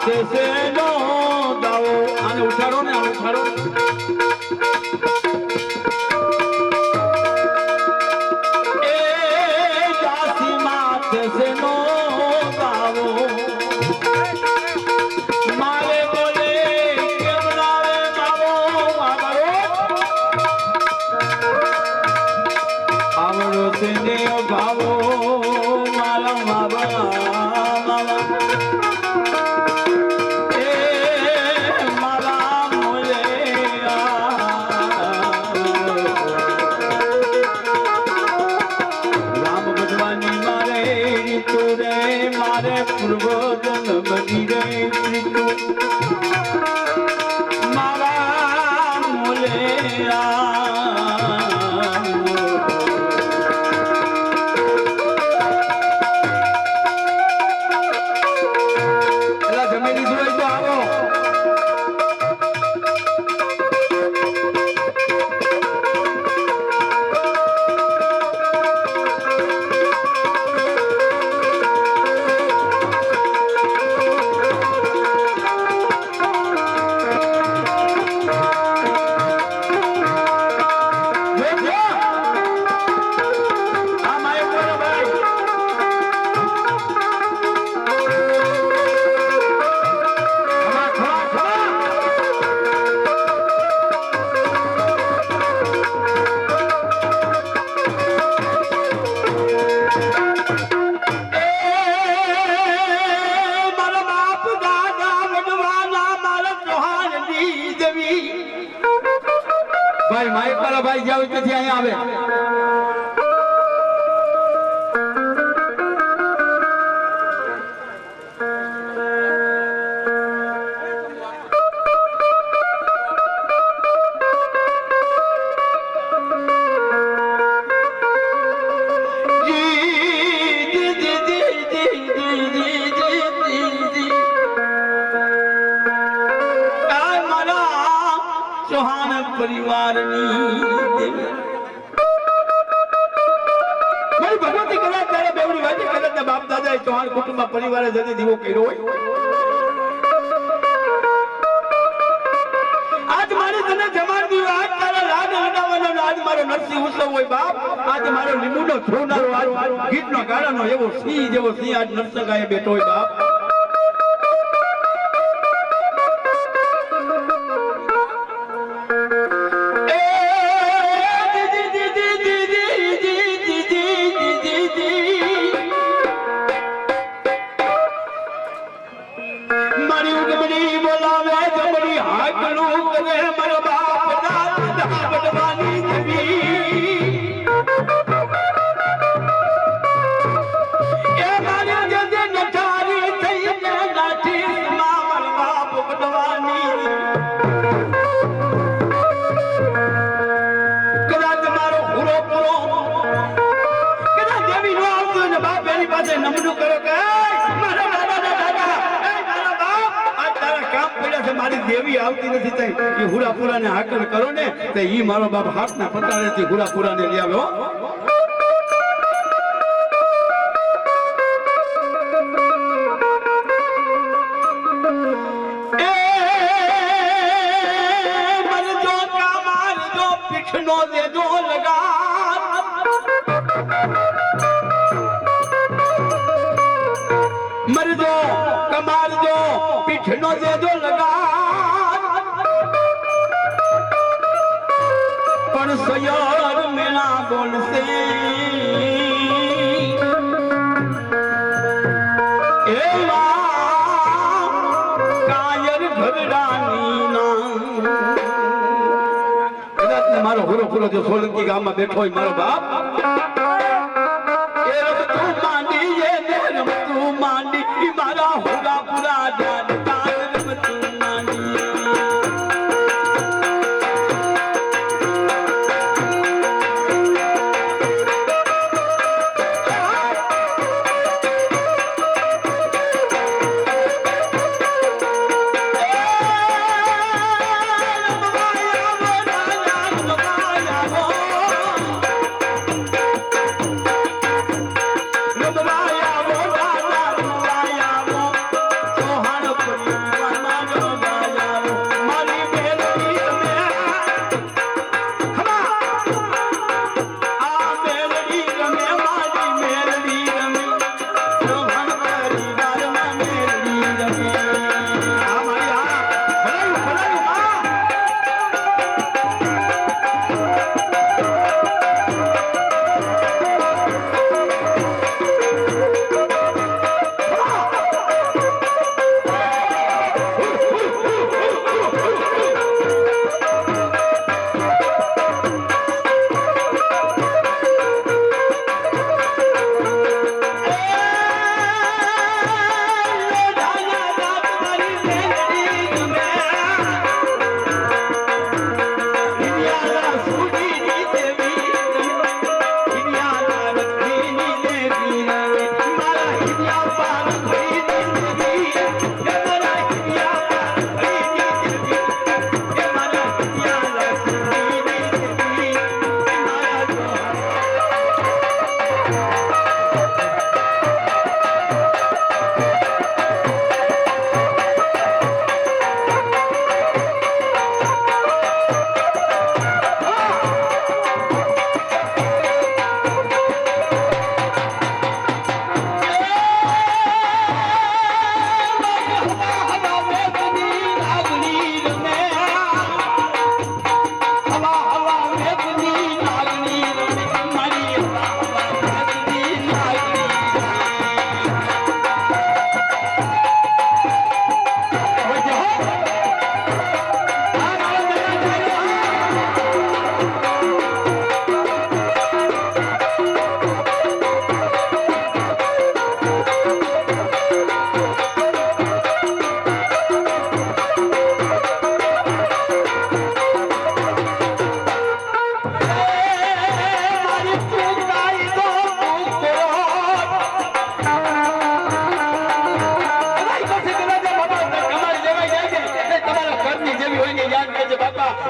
માથે નો દાવો આને ઉઠાડો ને આને ઉઠાડો એ દાસી માથે નો દાવો મારે બોલે કેમ નાવે બાવો આવડો છે ને ભાવો મારા માવા ભાઈ માઇક વાળા ભાઈ જાવ ત્યાંથી અહીંયા આવે પરિવારની મારી ભગવતી કદાચ તારા બેવડી વાતે કદાચ બાપ દાદાએ ચૌહાણ કુટુંબમાં પરિવારે જતી દીવો કર્યો હોય આજ મારી તને જમાડવી આજ તારા લાડ હટાવવાનો આજ મારો નરસિંહ ઉત્સવ હોય બાપ આજ મારો લીંબુનો છોડનારો આજ ગીતનો ગાળાનો એવો સિંહ જેવો સિંહ આજ નરસંગાએ બેઠો હોય બાપ દેવી આવતી નથી તઈ એ હુરાપુરા ને હાકલ કરો ને તો ઈ મારો બાપ હાથના પતાળેથી હુરાપુરા ને લઈ આવ્યો એ મરજો કા મારજો પીઠનો દેજો લગા મરજો કમારજો પીઠનો દેજો લગા પણ સયાર મેળા બોલશે એવા કાયર ઘરડાની ના કદાચ મારો હુરો ફૂલો જો સોલંકી ગામમાં બેઠો હોય મારો બાપ એ રમતું માંડી એ રમતું માંડી મારા હુરા પુરા જાણતા રમતું માંડી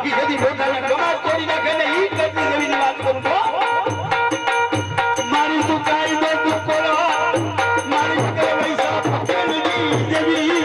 ઈ જદી પોતાના ગમાત તોડી નાખે ને ઈ કરતી જેવી વાત કરું તો મારી તું કાઈ દે તું કોલો મારી કે પૈસા પકડની જેવી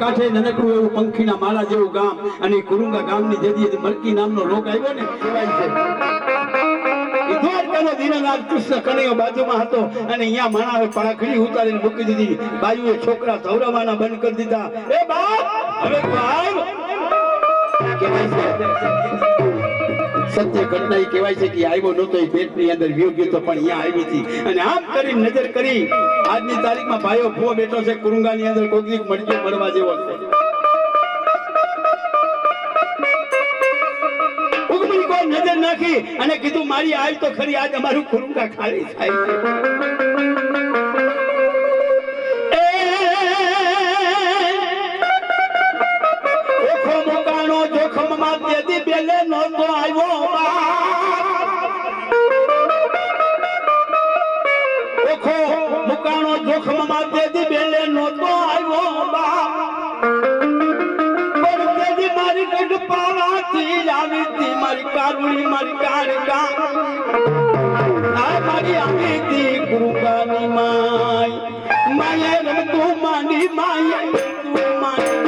કાંઠે નનકડું એવું પંખીના માળા જેવું ગામ અને કુરુંગા ગામની જેદી મરકી નામનો રોગ આવ્યો ને કહેવાય છે ઈ દ્વારકાનો દીનનાથ કૃષ્ણ કનૈયો બાજુમાં હતો અને અહીંયા માણાએ પાખડી ઉતારીને મૂકી દીધી બાયુએ છોકરા ધવરાવાના બંધ કરી દીધા એ બાપ હવે ભાઈ કહેવાય છે સત્ય ઘટના ઈ કહેવાય છે કે આવ્યો નતો એ પેટની અંદર વ્યો ગયો તો પણ અહીંયા આવી હતી અને આમ કરી નજર કરી આજની તારીખમાં ભાઈઓ ભૂવો બેઠો છે કુરુંગાની અંદર કોકીક મડકે મળવા જેવો છે ઉગમની કોઈ નજર નાખી અને કીધું મારી આજ તો ખરી આજ અમારું કુરુંગા ખાલી થાય છે ઓખો મોકાણો જોખમમાં તેદી બેલે નહોતો આવ્યો ઓખો મુકાણો જોખમમાં તેદી બેલે નહોતો આવ્યો પણ તેદી મારી કઢ પાવાથી આવી હતી મારી કારુણી મારી કાળકા આ મારી આવી હતી કુરુંગાની માય રમતું માંડી માય તું માંડી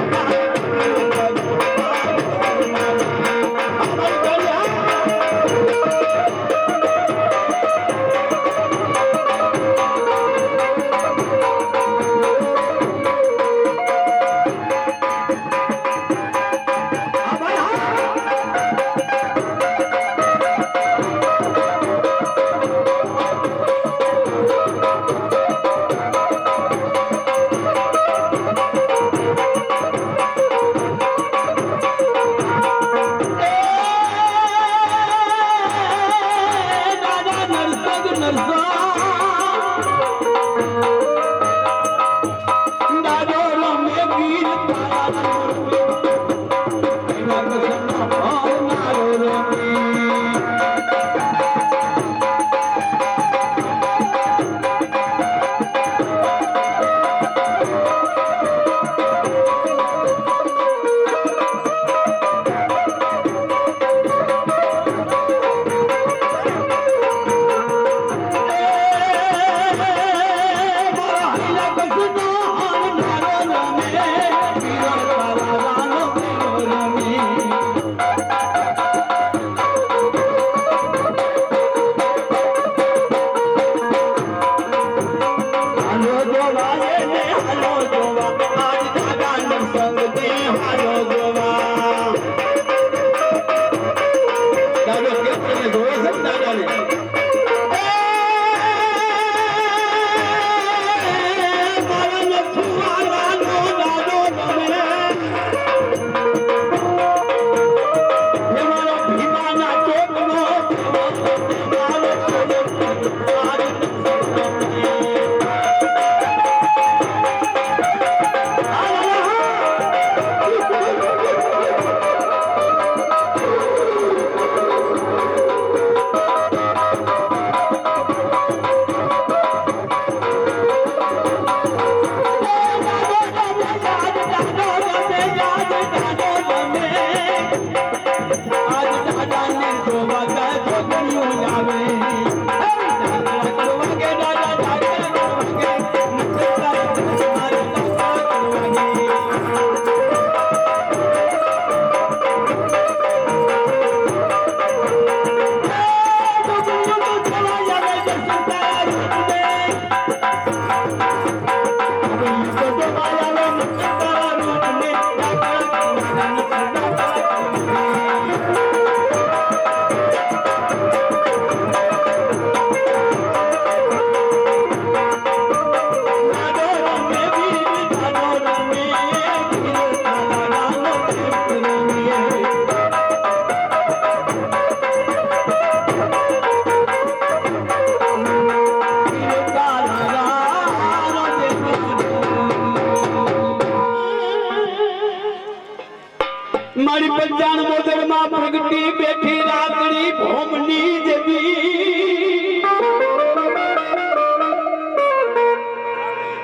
મારી પંચાણ મોદર માં પ્રગટી બેઠી રાતડી ભોમની દેવી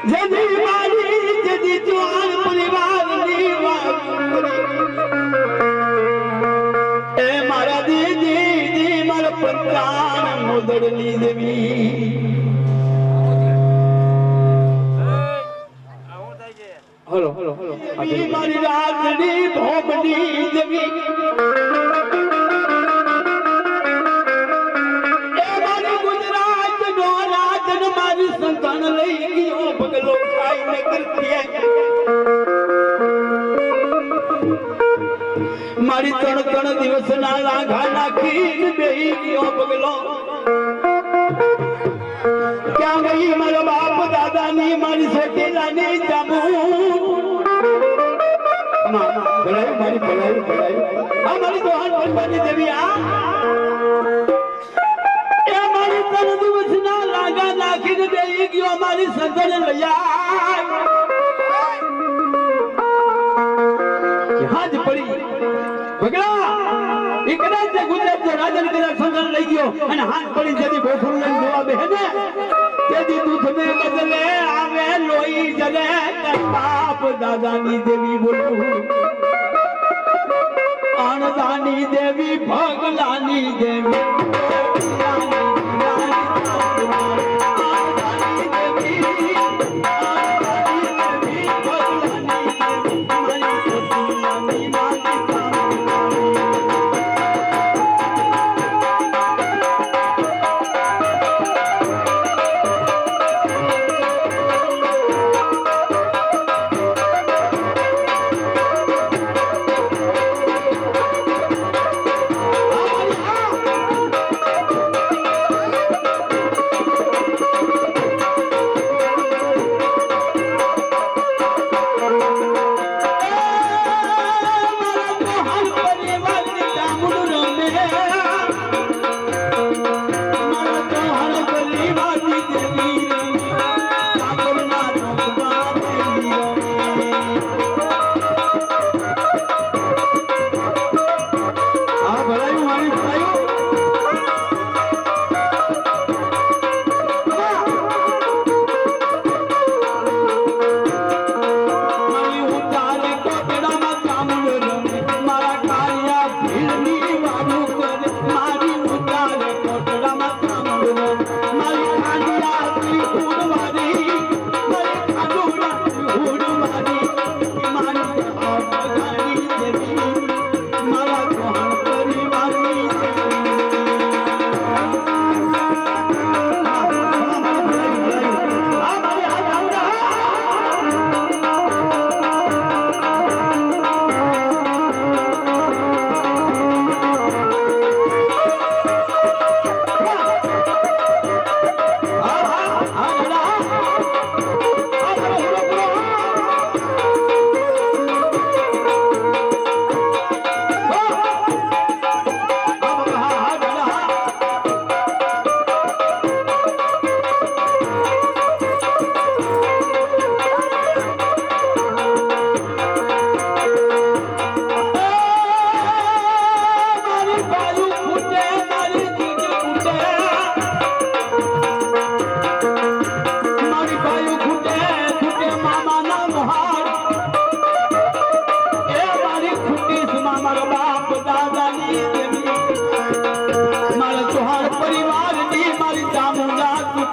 જદી મારી જદી જુવાન પરિવારની વાગુરી એ મારા દીદી મારા પંચાણ મોદરની દેવી હલો હલો હલો મારી રાતની ભોમની દેવી એ મારી ગુજરાત નો રાજન મારી સંતાન લઈ ગયો પગલો ખાઈને કરતી મારી ત્રણ દિવસ ના લાઘા નાખીને બેહી ગયો પગલો ક્યાં ગઈ મારા બાપ દાદાની મારી સોટેલાની જામુ ભલાઈ મારી ભલાઈ આ મારી દોહાન ભગવાનની દેવી આ એ મારી ત્રણ દિવસ ના લાગા નાખીને બેહી ગયો મારી સંતાન લઈ હાજ પડી ભગલા એ કદાચ ગુજરાત નો રાજન કદાચ સંતાન લઈ ગયો અને હાથ પડી જેથી બોફરું લઈને જોવા બેહે ને તેથી દૂધ ને બદલે આવે લોહી જલે બાપ દાદાની દેવી બોલું અણદાની દેવી ભગલાની દેવી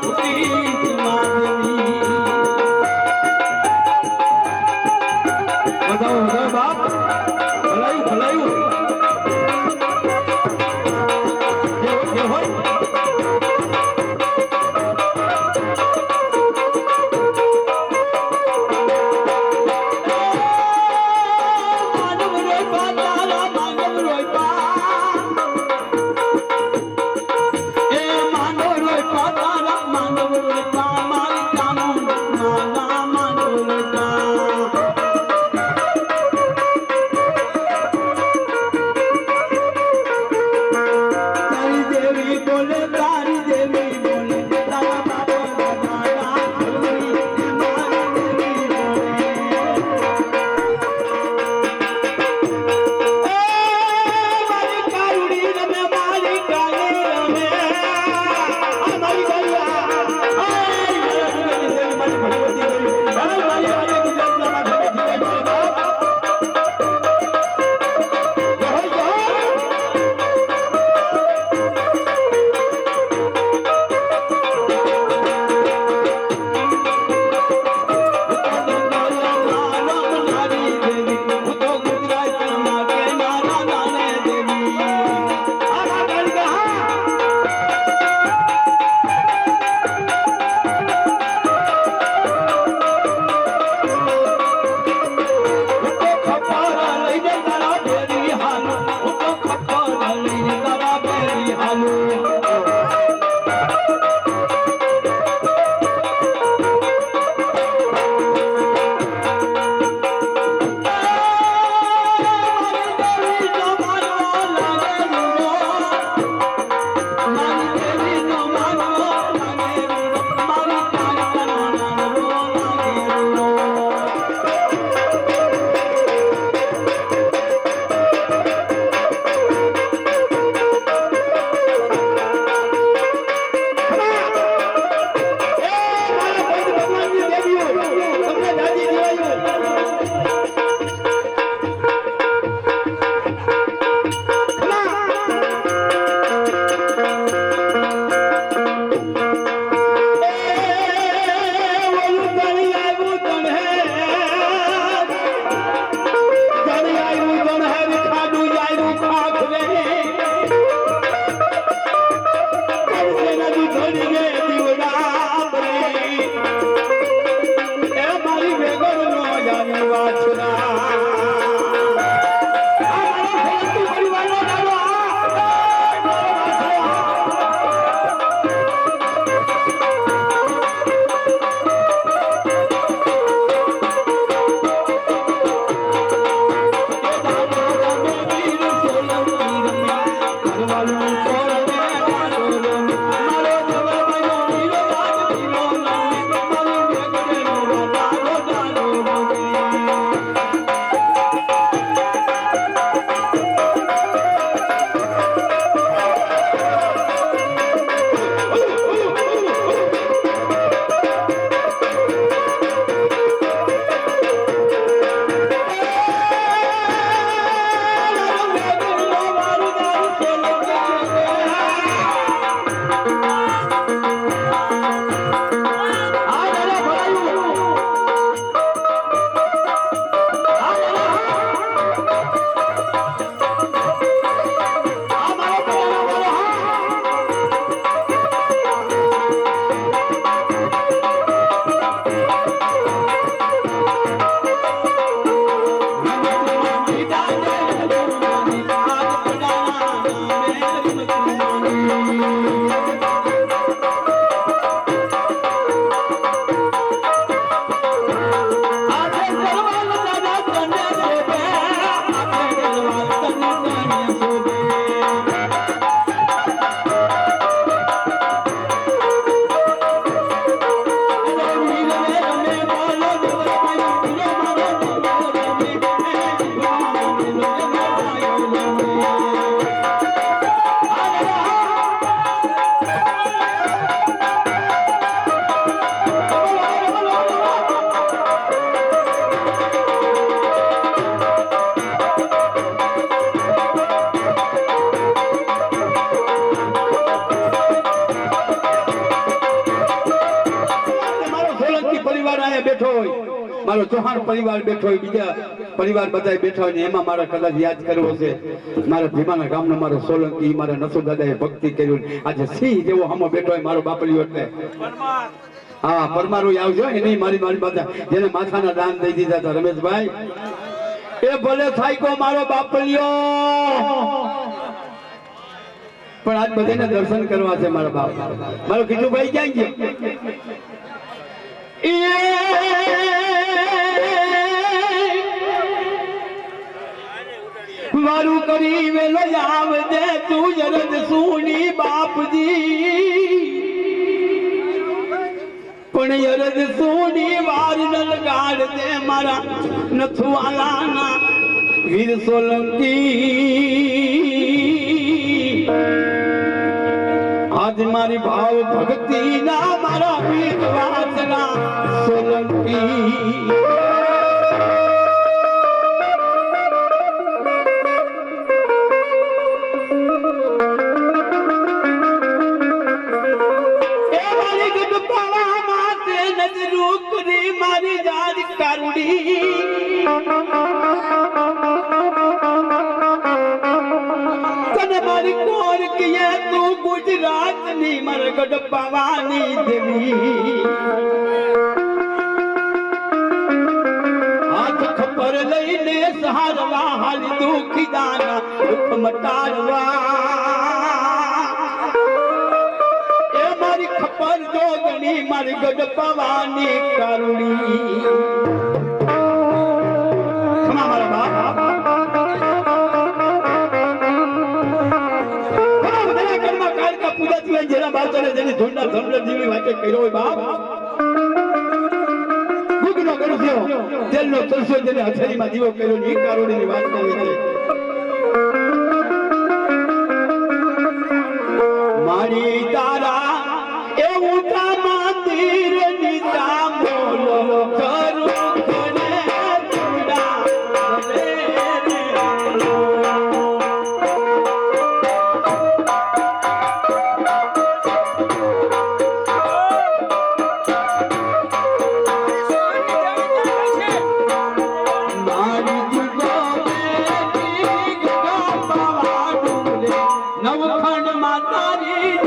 ઉઠી માધવી વધાવો વધાવો બાપ ભલાયું ભલાયું જે હોય માનવ રોય પાતારા માનવ રોય બેઠો હોય, મારો ચૌહાણ પરિવાર બેઠો હોય, બીજા પરિવાર બધા બેઠા હોય ને એમાં મારા કદાચ યાદ કરવો છે મારા ભીમાના ગામનો મારો સોલંકી, મારા નસુ દાદાએ ભક્તિ કર્યું, આજે સિંહ જેવો હમો બેઠો હોય મારો બાપલિયો એટલે હા પરમારો આવજો એ નહીં મારી બાધા જેને માથાના દાન દઈ દીધા હતા રમેશભાઈ એ ભલે થાય કો મારો બાપલિયો પણ આજ બધાને દર્શન કરવા છે મારા બાપ મારો કીધુભાઈ ક્યાં ગયો મારું કરી વેલો આવજે તું જરદ સુની બાપજી પણ યરદ સોની વાર નલ ગાડ દે મારા નથવાલાના વીર સોલંકી આજ મારી ભાવ ભક્તિ ના મારા વીર વાસના સોલંકી મારી જાત કારુડી તને મારી કોર કિયે તું ગુજરાત ની મરગડ પવાની દેવી હાથ ખબર લઈને સહારવા હાલી દુખી દાના દુખ મટાડવા ખબર જોગણી મારી ગઢ પવાની કરુણી ખમા મારા બાપ બધા કર્મ કાળકા પૂજા જીવન જેના બાળકોને જેની ધૂંડા ધમલે જીવી વાતે કર્યો હોય બાપ ગુગનો કરસ્યો તેલનો તરસ્યો જેને હથેળીમાં દીવો કર્યો ની કરુણીની વાત કરે છે મારી તારા એવું મંદિર નીતા બોલો કરું નવખંડ માતારી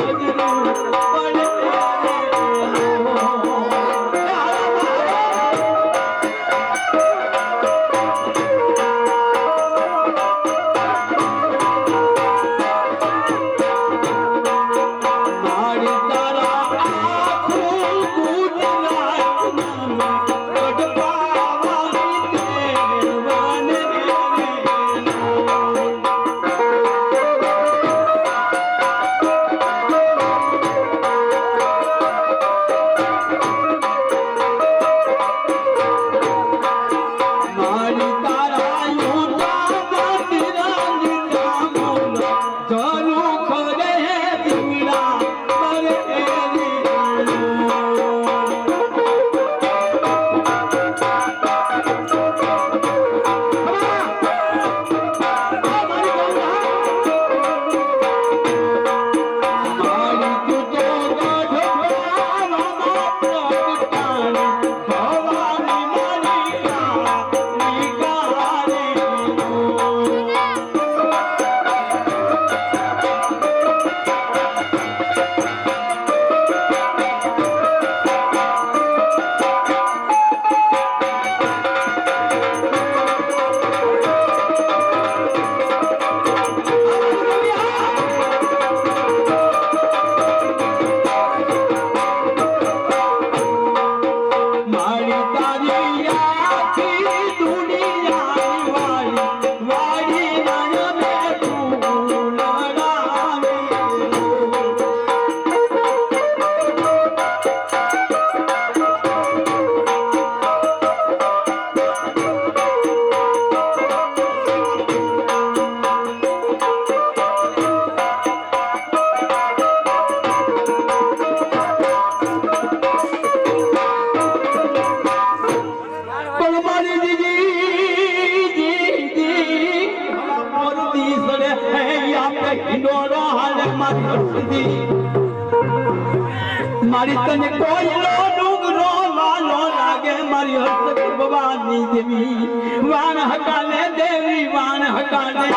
મારી તને કોઈ ડુંગરો વાલો લાગે વાગે મારી હસ્તક ભવાની દેવી વાણ હકાલે દેવી વાણ હકાલે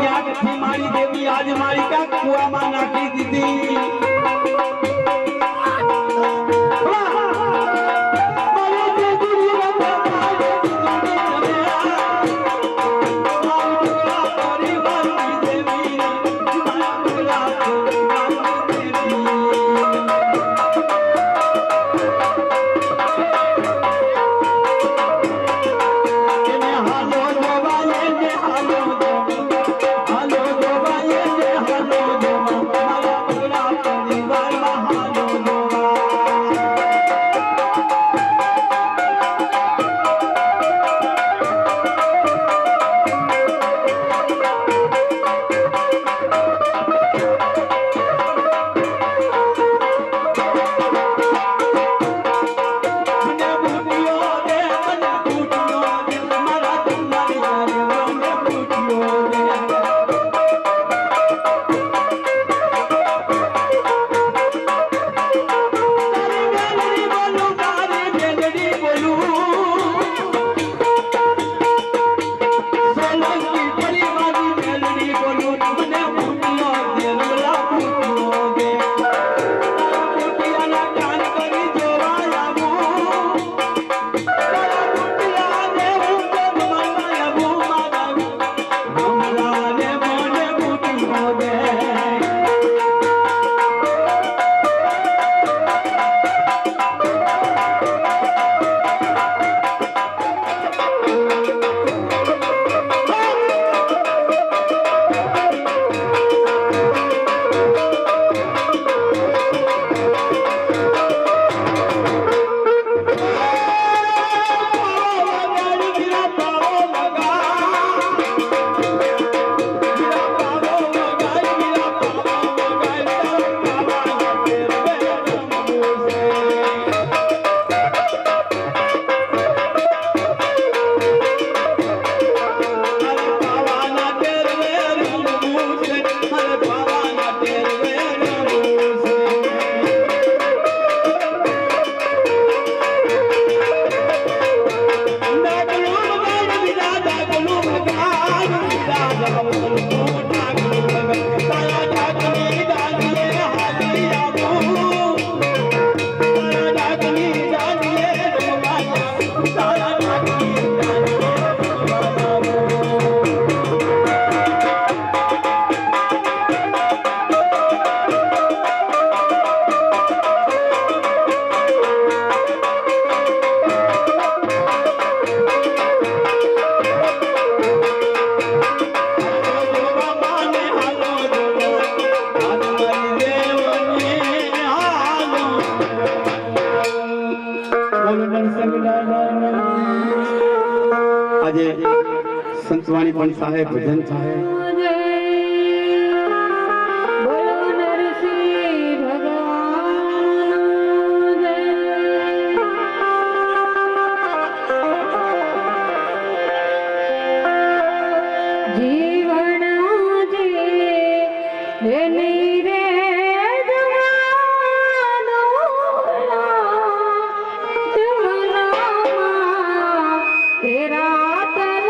આજ સિદ્ધની મારી દેવી આજ મારી કા કુવામાં નાખી દીધી Hello, આજે સંતવાણી પણ સાહેબ ભજન સાહેબ तेरा तन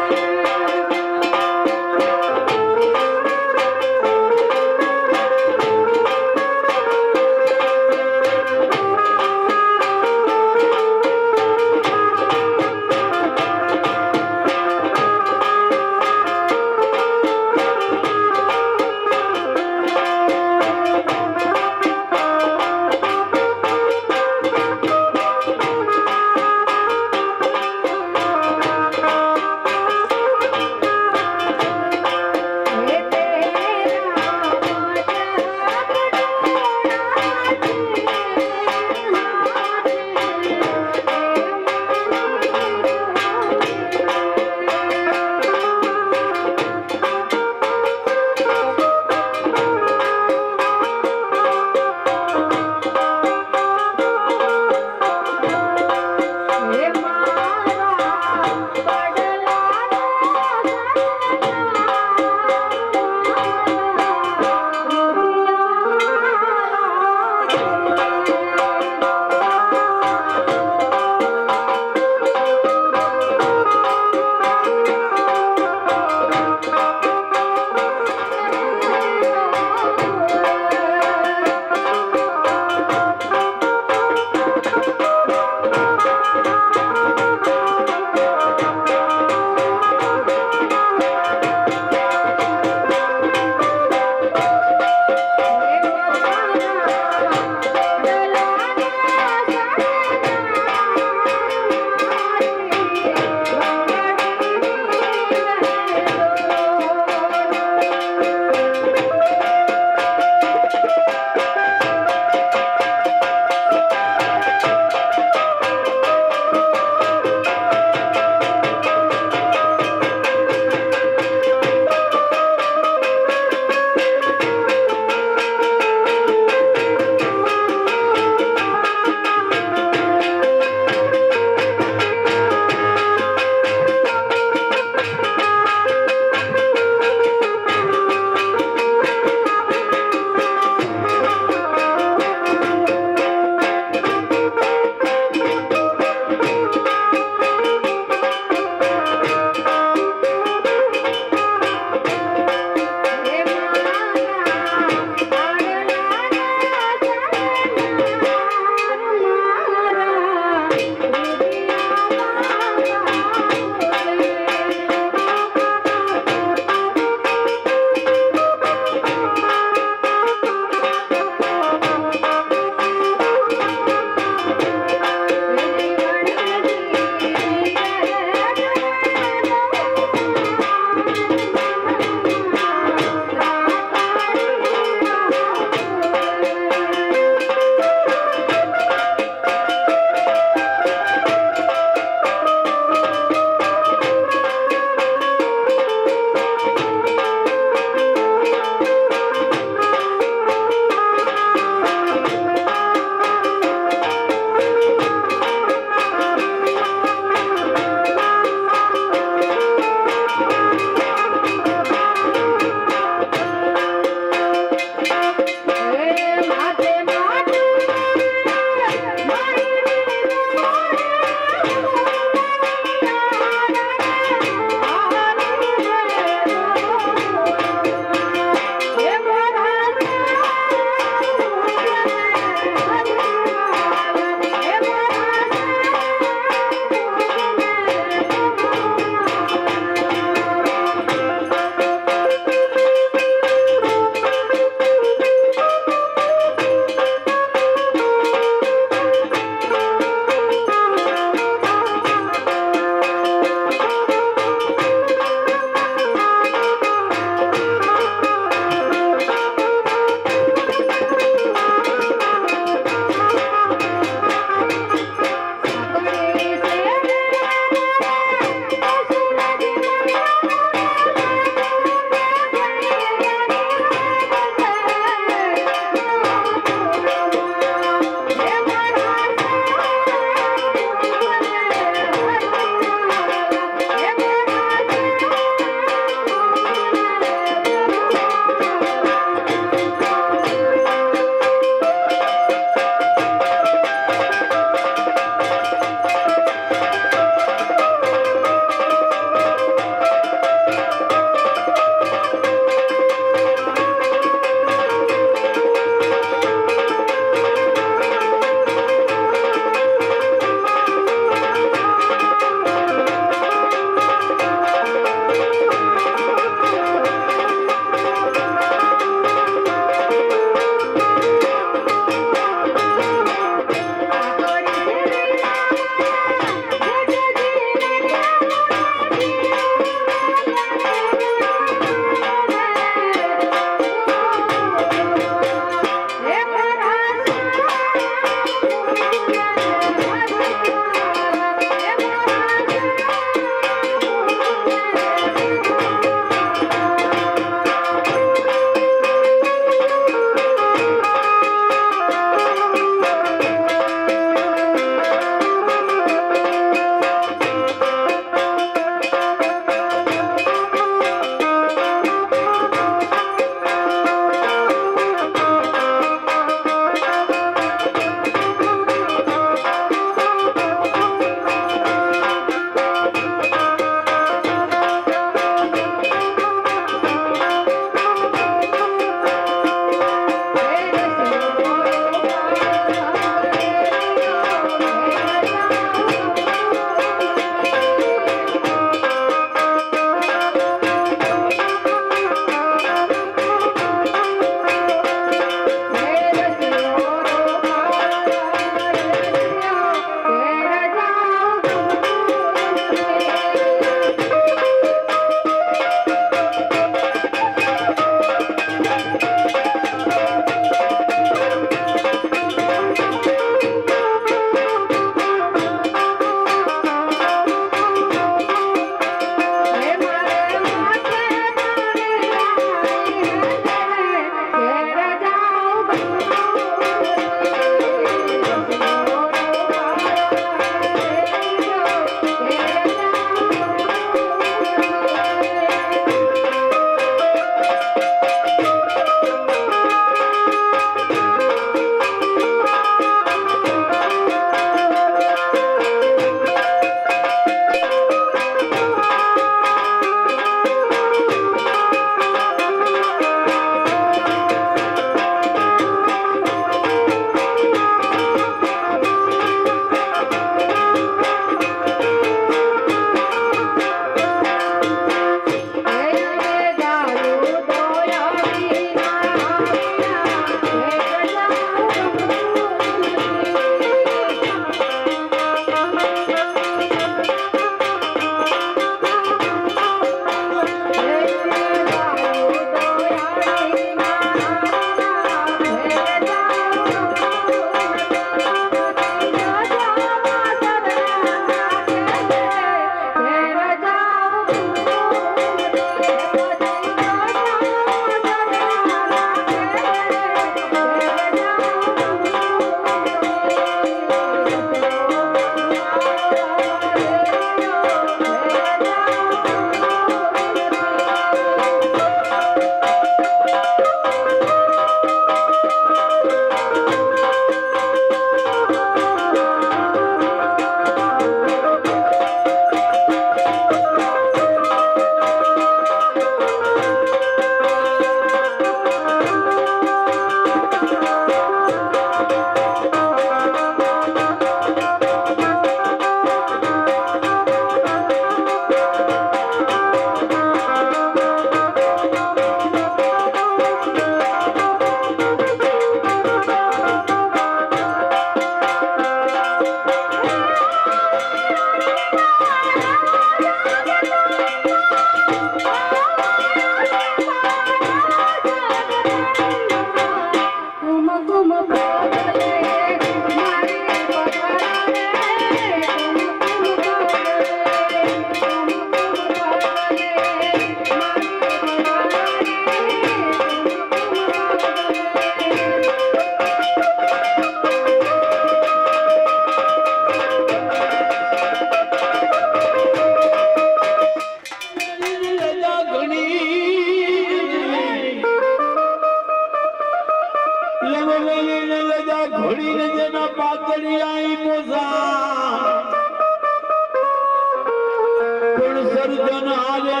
પણ સર્જન આલે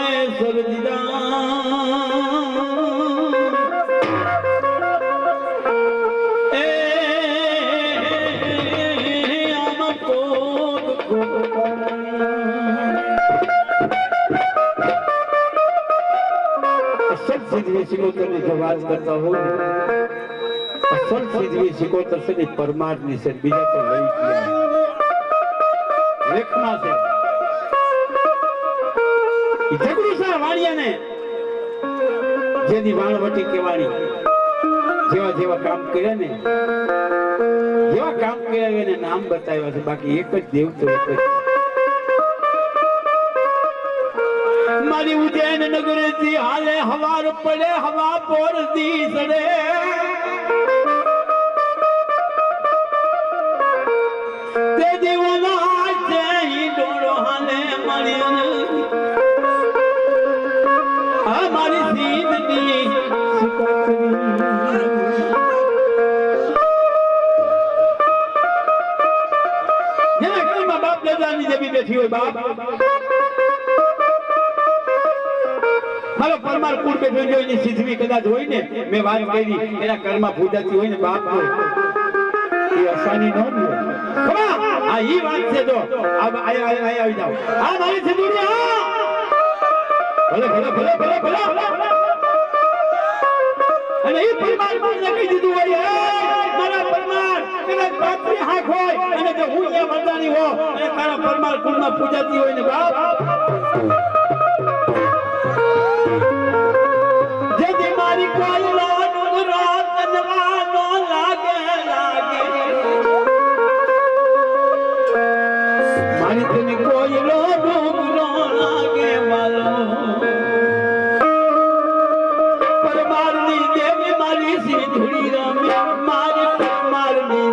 સિકોતરની જો વાત કરતા હોઉં અસલ સિદ્ધવી સિકોતર છે ને પરમારની છે, બીજા તો લઈ ગયા લેખમાં છે. ઝઘડું છે વાણિયાને જેની વાણવટી કેવાણી જેવા જેવા કામ કર્યા ને જેવા કામ કર્યા એને નામ બતાવ્યા છે, બાકી એક જ દેવ તો એક જ. મારી ઉજ્જૈન નગરેથી હાલે હવાર પડે હવા પોર દી સડે તે દીવાના છે ડોળો હાલે મારી મારી સીધની જેના ઘરમાં બાપ દાદાની જેવી બેઠી હોય બાપ મારો પરમાર કુળ બેઠો જોઈને સિદ્ધવી કદાચ હોય ને મેં વાત કરી એના કર્મમાં પૂજાતી હોય ને બાપ તો એ આસાની ન હોય. આ ઈ વાત છે તો આવી જાવ આ મારી સિદ્ધવી ભલે ભલે ભલે ભલે ભલે અને ઈ પરમાર મને કહી દીધું હોય મારા પરમાર કદાચ પાત્રી હાથ હોય અને જો હું એ મરદાની હો અને તારા પરમાર કુળમાં પૂજાતી હોય ને બાપ મારી કોઈ રાત નવાનો લાગે લાગે મારી તને કોઈ ડુંગરો લાગે વાલો પરમારની દેવી મારી સિંધુડી રમે મારી પરમારની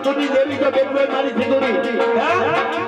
દેવી દેવી તો બેઠો મારી સિંધુડી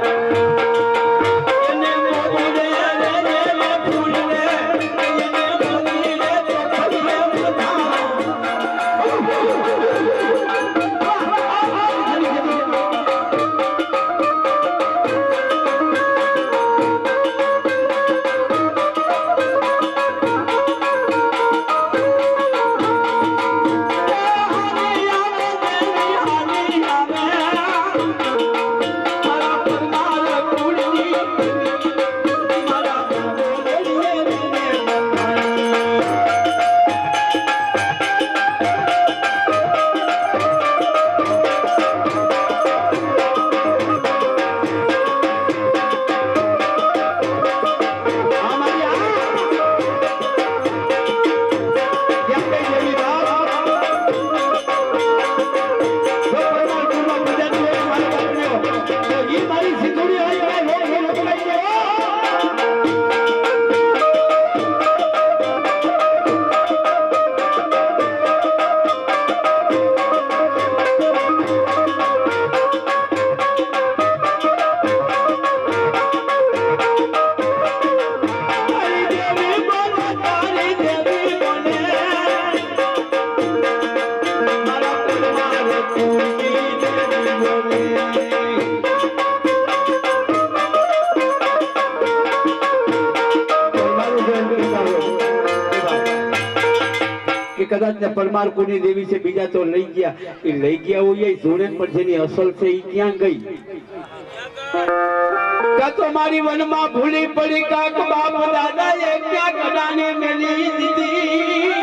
કે કદાચ ને પરમાર કોની દેવી છે બીજા તો લઈ ગયા, એ લઈ ગયા હોય એ જોડે પણ જેની અસલ છે એ ક્યાં ગઈ? કા તો મારી વનમાં ભૂલી પડી કાક બાપ દાદા એ ક્યાં કડાને મેલી દીધી,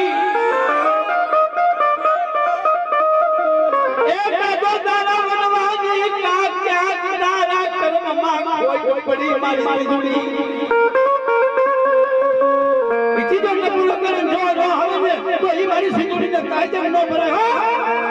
એ કાદો તારા વનવાની કાક ક્યાં તારા કર્મમાં કોઈ પડી મારી જોડી બીજી તો નબળો કરે જો હવે ને તો એ મારી સિંદૂરીને કાયદે ન ભરાય. હા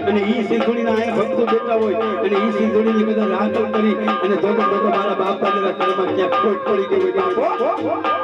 અને ઈ સિંધુડીના આયા ભક્તો બેઠા હોય અને ઈ સિંધુડીની કદાચ રાતલ કરી અને જોતો મારા બાપ દાદાના ઘરમાં ક્યાંક ખોટ પડી ગઈ હોય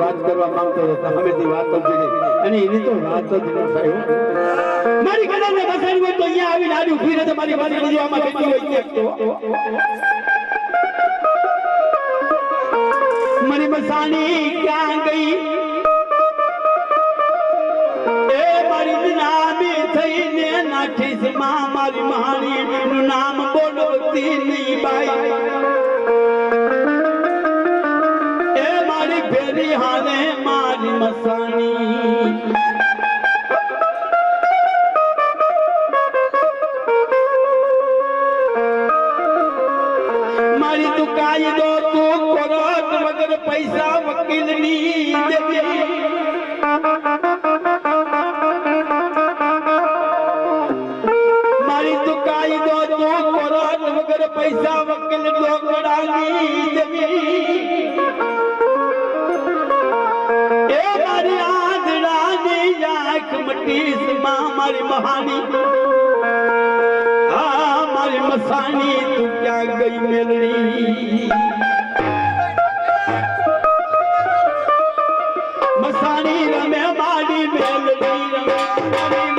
વાત કરવા માંગતો હતો હમેથી વાત જ અને એની તો વાત જ ન થાય. મારી કદાને બસાડી હોય તો અહીંયા આવીને આડી ઉભી રહે મારી વાત કરી આમાં બેઠી હોય તો મારી મસાણી ક્યાં ગઈ એ મારી નામી થઈને નાઠીસ માં મારી મહાણી નું નામ બોલતી નહીં બાઈ ફેરી હાલે મારી મસાણી મારી તું કાયદો તું કોર્ટ વગર પૈસા વકીલ ની દેવી પૈસા વકીલ ઢોકળાની દેવી એ મારી આંધળાની આંખ મટીસ માં મારી મહાની આ મારી મસાણી તું ક્યાં ગઈ મેલડી મસાણી રમે મારી મેલડી રમે મારી